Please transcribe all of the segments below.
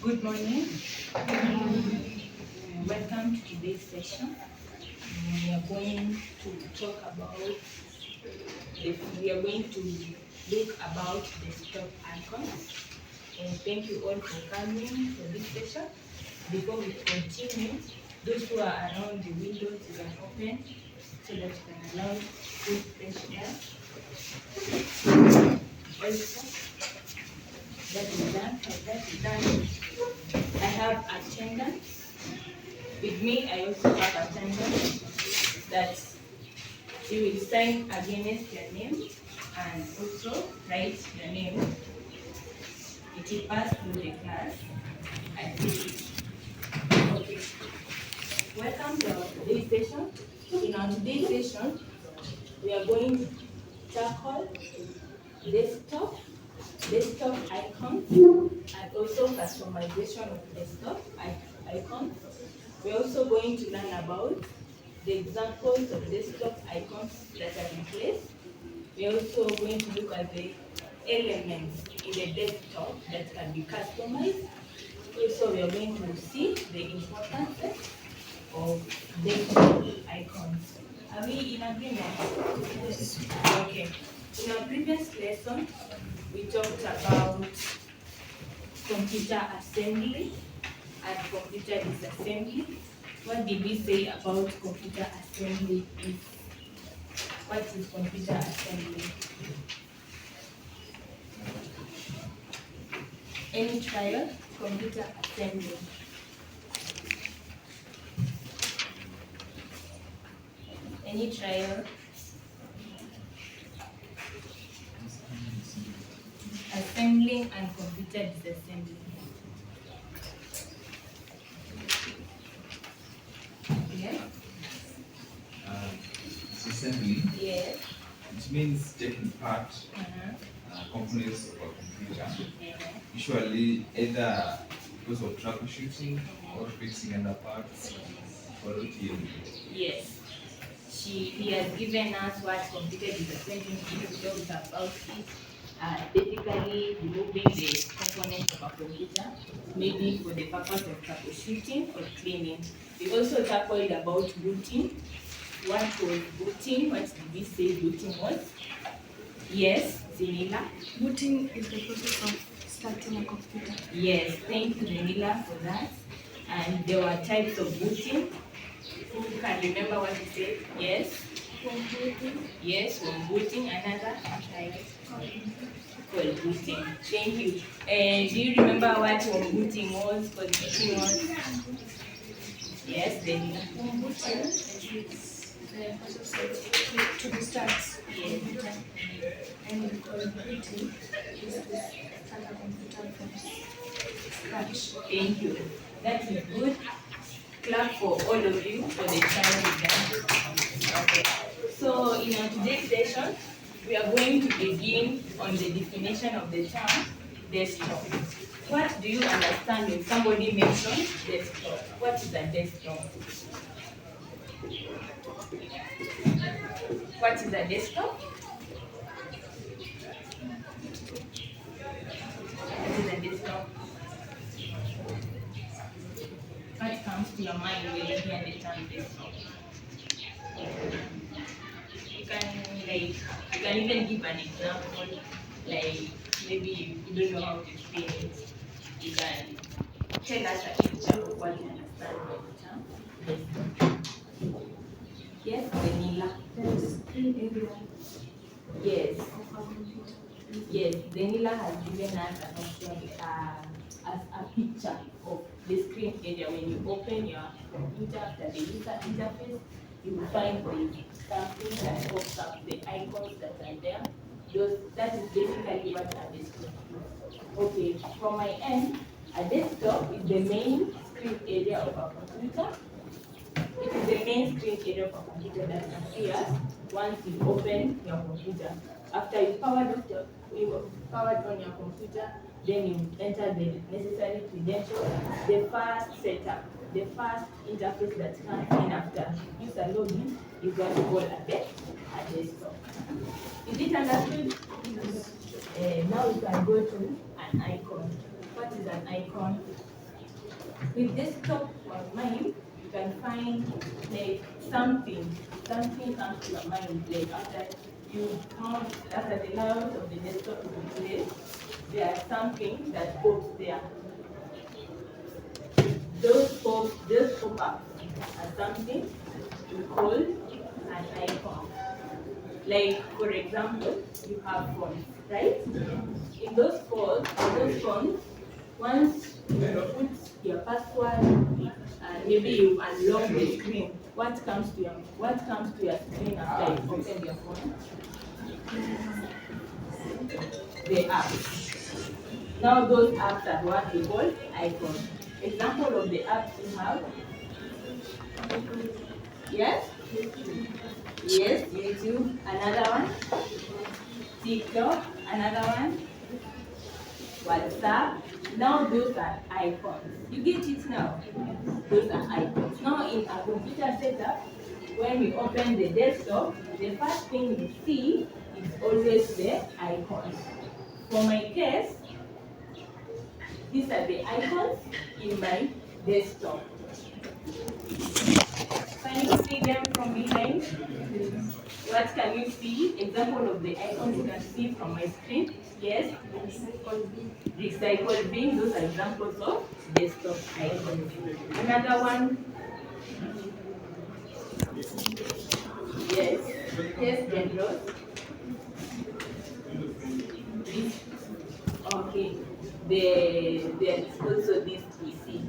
Good morning. Welcome to today's session. We are going to talk about we are going to look about desktop icons. And thank you all for coming for this session. Before we continue, those who are around the windows, you can open so that you can allow good fresh air. Also, that is done. I have attendance. With me, I also have attendance that you will sign against your name and also write your name. It will pass through the class. I see it. Okay. Welcome to our today's session. In our today's session, we are going to tackle desktop icons and also customization of desktop icons. We're also going to learn about the examples of desktop icons that are in place. We're also going to look at the elements in the desktop that can be customized. Also, we are going to see the importance of desktop icons. Are we in agreement? Yes. Okay. In our previous lesson, we talked about computer assembly and computer disassembly. What did we say about computer assembly? What is computer assembly? Any trial? Computer assembly. Any trial? Assembling and computer disassembly. Yeah? Disassembly. Yes. It means taking part components of a computer. Usually either because of troubleshooting or fixing other parts or routine. Yes. He has given us what computer disassembly is. We talked about it. Basically removing the components of a computer, maybe for the purpose of troubleshooting or cleaning. We also tackled about booting. What was booting? What did we say booting was? Yes, Zenila. Booting is the process of starting a computer. Yes, thank you, Zenila, for that. And there were types of booting. Who can remember what you said? Yes. Home booting. Yes, home booting. Another type called booting. Thank you. And do you remember what home booting was? Called booting was? Yes, Zenila. Home booting is the process to restart a computer. And called booting is to start a computer from scratch. Thank you. That is good. Clap for all of you for the time you done. Okay. So in our today's session, we are going to begin on the definition of the term desktop. What do you understand when somebody mentions desktop? What is a desktop? What is a desktop? What is a desktop? What comes to your mind when you hear the term desktop? You can even give an example, like maybe you don't know how to explain it. You can tell us a picture of what you understand by the term desktop. Yes, Vanilla. The screen area Yes. of a computer. Yes, Zenila has given us an option as a picture of the screen area. When you open your computer after the user interface, you will find the something that pops up, the icons that are there. That is basically what a desktop is. Okay, from my end, a desktop is the main screen area of a computer. It is the main screen area of a computer that appears once you open your computer. After you powered on your computer, then you enter the necessary credentials. The first setup, the first interface that comes in after user login is what we call a desktop. Is it understood? Now we can go to an icon. What is an icon? With desktop or mine, you can find like something comes to your mind, like after the layout of the desktop is in place, there are something that pops there. Those pop-ups are something we call an icon. Like for example, you have phones, right? In those phones, once you put your password and maybe you unlock the screen, what comes to your screen after you open your phone? The apps. Now those apps are what we call icons. Example of the apps you have. Yes? Yes, YouTube. Another one. TikTok. Another one. WhatsApp. Now those are icons. You get it now? Those are icons. Now in a computer setup, when we open the desktop, the first thing we see is always the icons. For my case, these are the icons in my desktop. Can you see them from behind? What can you see? Example of the icons you can see from my screen. Yes? Recycle bin, those are examples of desktop icons. Another one. Yes. Yes, General. Okay. There is also this PC.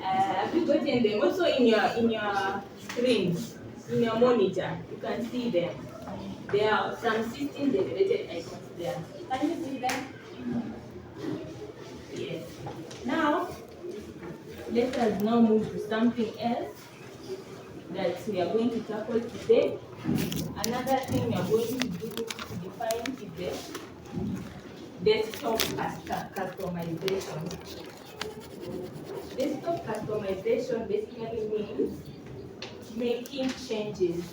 Have you gotten them? Also in your screen, in your monitor, you can see them. There are some system generated icons there. Can you see them? Yes. Now, let us now move to something else that we are going to tackle today. Another thing we are going to do to define is the desktop customization. Desktop customization basically means making changes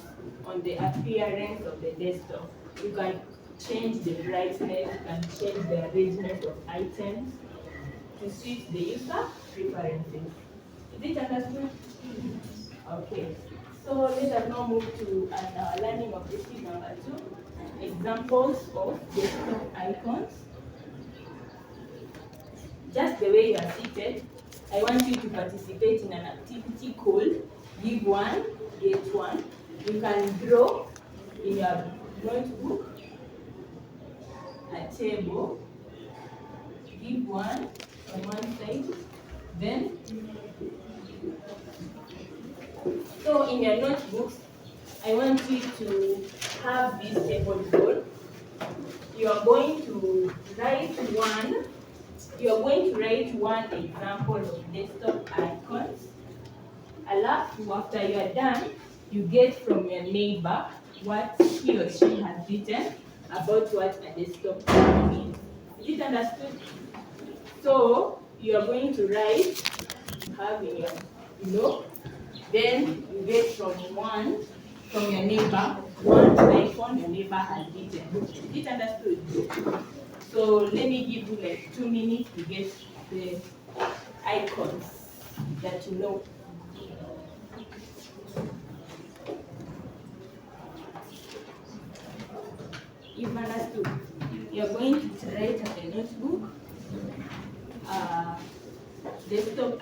on the appearance of the desktop. You can change the brightness, you can change the arrangement of items to suit the user preferences. Is it understood? Okay. So let us now move to our learning objective number 2, examples of desktop icons. Just the way you are seated, I want you to participate in an activity called Give One, Get One. You can draw in your notebook a table, give one on one side, then so in your notebooks, I want you to have this table goal. You are going to write one example of desktop icons. After you are done, you get from your neighbor what he or she has written about what a desktop icon is. Is it understood? So you are going to write, have in your then you get from your neighbor, one icon your neighbor has written. Is it understood? So let me give you like 2 minutes to get the icons that you know. You've understood. You're going to write on the notebook, desktop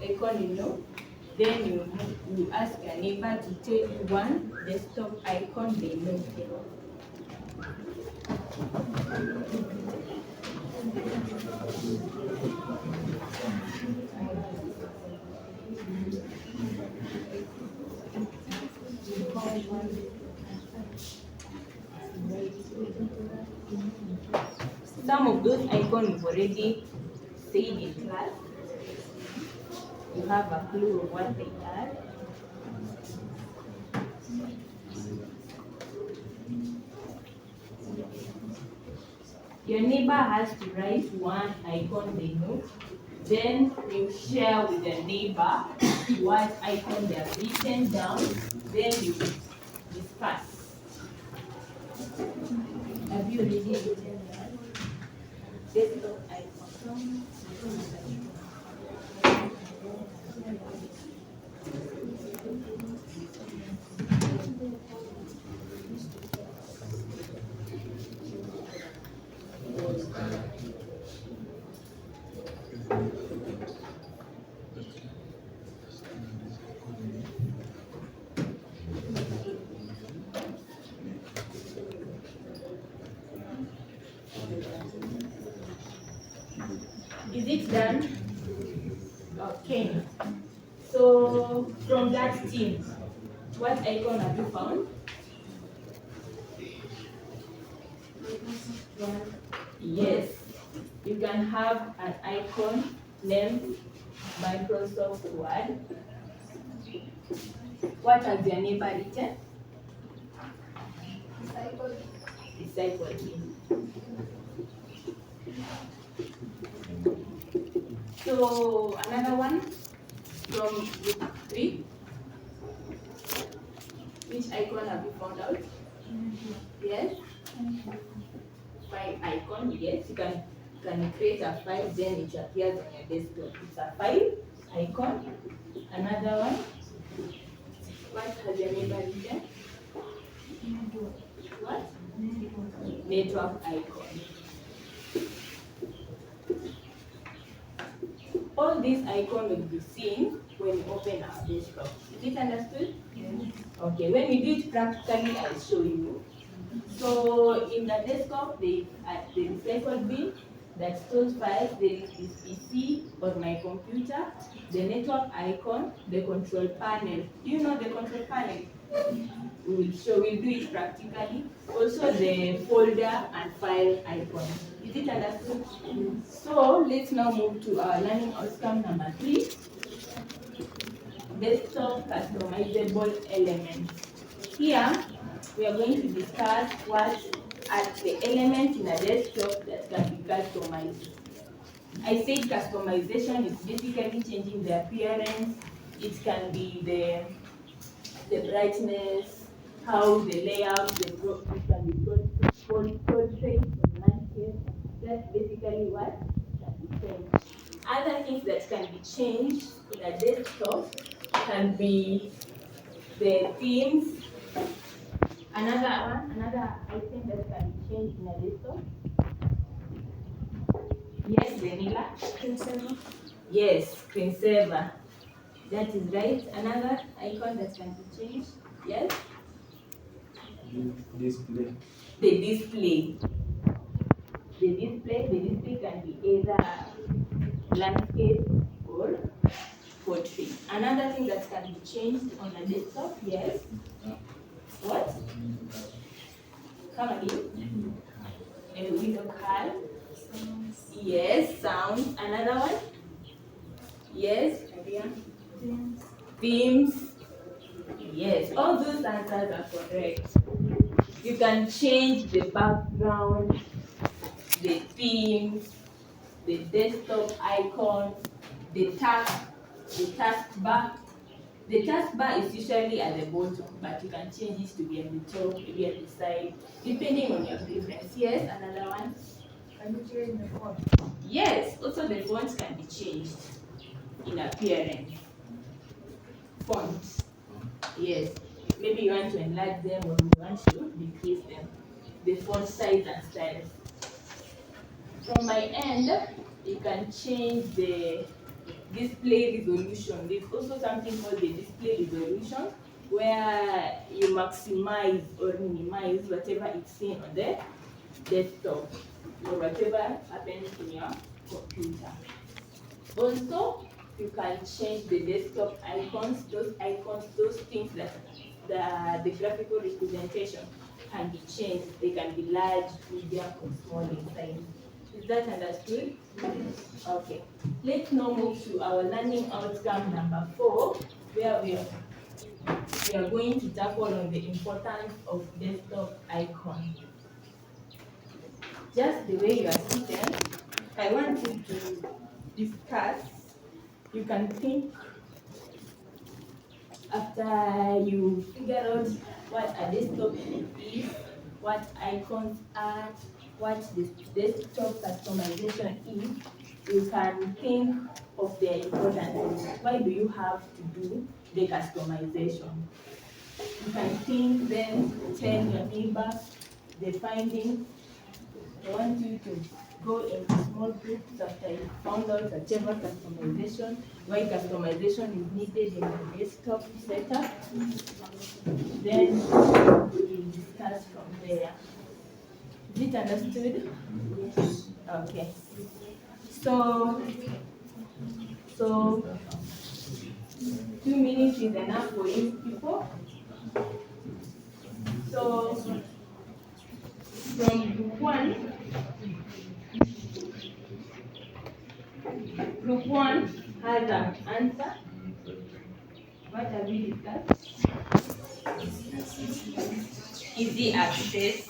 icon you know. Then you ask your neighbor to tell you one desktop icon they know. Some of those icons you've already said in class. You have a clue of what they are. Your neighbor has to write one icon they know. Then you share with your neighbor what icon they have written down. Then you discuss. Have you already written that? Desktop icon. Is it done? Okay. So from that team, what icon have you found? Yes. You can have an icon named Microsoft Word. What has your neighbor written? Disciple. So another one from group 3. Which icon have you found out? Yes? File icon, yes. You can create a file, then it appears on your desktop. It's a file icon. Another one. What has your neighbor written? What? Network icon. All these icons will be seen when we open our desktop. Is it understood? Yes. Okay, when we do it practically, I'll show you. So in the desktop, the recycle bin that stores files, there is this PC or my computer, the network icon, the control panel. Do you know the control panel? We'll do it practically. Also the folder and file icon. Is it understood? So let's now move to our learning outcome number 3. Desktop customizable elements. Here we are going to discuss what are the elements in a desktop that can be customized. I said customization is basically changing the appearance. It can be the brightness, how the layout, it can be portrait or landscape. That's basically what can be changed. Other things that can be changed in a desktop can be the themes. Another item that can be changed in a desktop. Yes, Vanilla. Screensaver. Yes, screensaver. That is right. Another icon that can be changed. Yes. Display. The display. The display can be either landscape or portrait. Another thing that can be changed on a desktop. Yes. What? Come again. A window card. Yes, sound. Another one? Yes, themes. Yes, all those answers are correct. You can change the background, the themes, the desktop icon, the taskbar. The taskbar is usually at the bottom, but you can change it to be at the top, maybe at the side, depending on your preference. Yes, another one. Can you change the font? Yes, also the fonts can be changed in appearance. Fonts. Yes. Maybe you want to enlarge them or you want to decrease them. The font size and styles. From my end, you can change the display resolution. There's also something called the display resolution where you maximize or minimize whatever is seen on the desktop or whatever happens in your computer. Also, you can change the desktop icons, those things that the graphical representation can be changed. They can be large, medium, or small in size. Is that understood? Okay. Let's now move to our learning outcome number 4, where we are going to tackle on the importance of desktop icon. Just the way you are sitting, I want you to discuss. You can think after you figure out what a desktop is, what icons are, what this desktop customization is. you can think of their importance. Why do you have to do the customization? You can think, then tell your neighbor the findings. I want you to go into small groups after you found out whatever customization, why customization is needed in the desktop setup. Then we discuss from there. Is it understood? Okay. So 2 minutes is enough for you people. So from group one has an answer. What have we discussed? Easy access,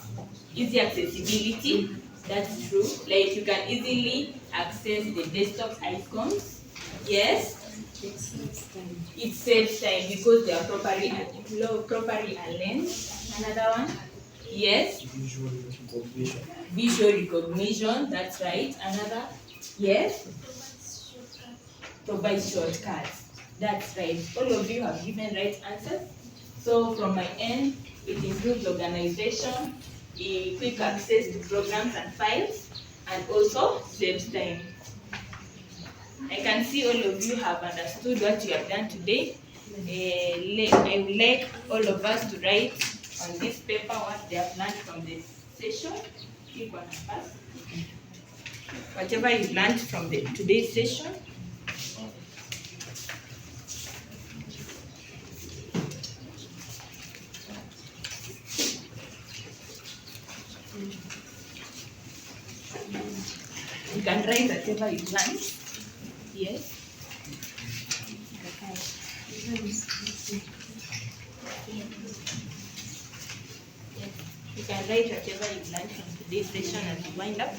easy accessibility. That's true. Like you can easily access the desktop icons. Yes. It saves time because they are properly aligned. Another one? Yes. Visual recognition. That's right. Another? Yes. Provide shortcuts. That's right. All of you have given right answers. So from my end, it improves organization, quick access to programs and files, and also saves time. I can see all of you have understood what you have done today. I would like all of us to write on this paper what they have learned from this session. Pick one of us. Whatever you learned from today's session. You can write whatever you learned. Yes. You can write whatever you learned from today's session as you wind up.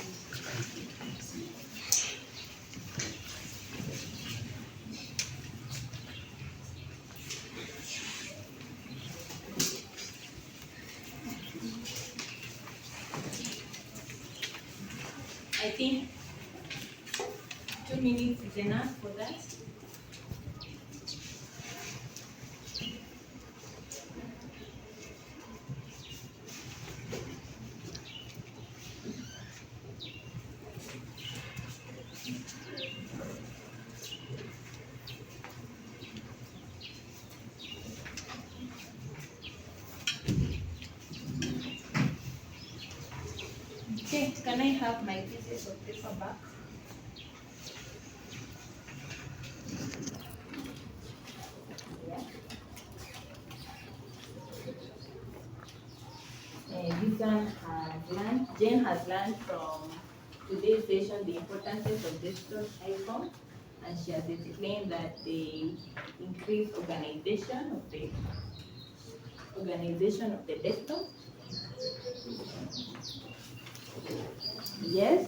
I think 2 minutes is enough for that. Okay, can I have my pieces of paper back? Yeah. This one has learned, Jane has learned from today's session the importance of desktop icons, and she has explained that they increase organization of the desktop. Yes.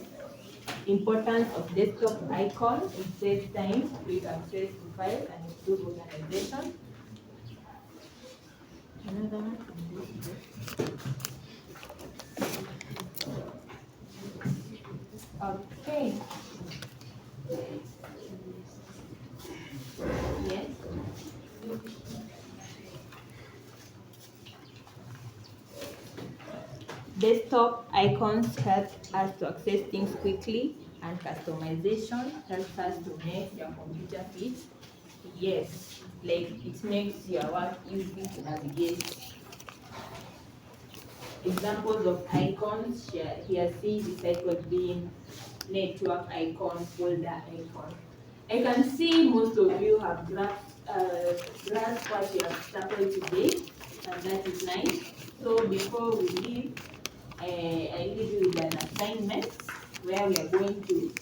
Importance of desktop icon, it saves time, quick access to files, and improve organization. Another one. Okay. Yes. Desktop icons help us to access things quickly, and customization helps us to make your computer fit. Yes, like it makes your work easy to navigate. Examples of icons here, see recycled bin, network icon, folder icon. I can see most of you have grasped what you have tackled today, and that is nice. So before we leave, I leave you with an assignment where we are going to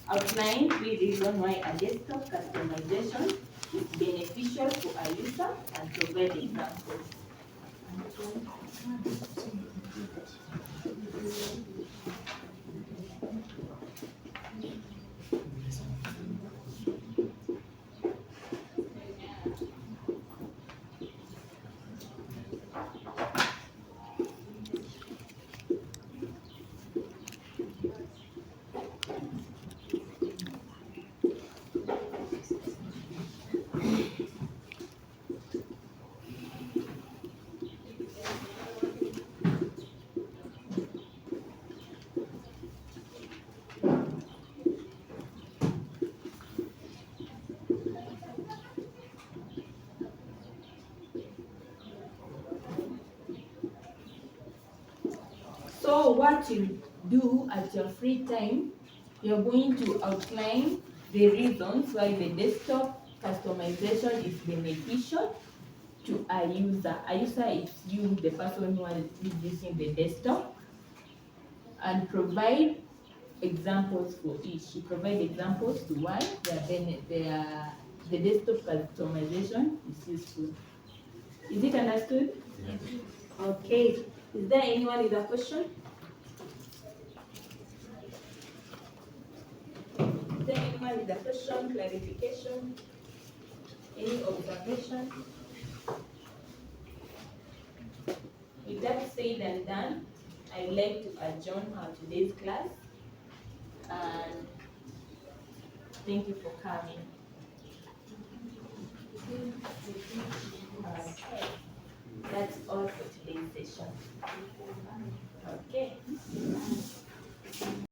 outline 3 reasons why a desktop customization is beneficial for a user and provide examples. what you do at your free time, you're going to outline the reasons why the desktop customization is beneficial to a user. A user is you, the person who is using the desktop, and provide examples for each. You provide examples to why the desktop customization is useful. Is it understood? Okay. Is there anyone with a question? Is there anyone with a question, clarification, any observation? With that said and done, I would like to adjourn our today's class, and thank you for coming. Okay. That's all for today's session. Okay.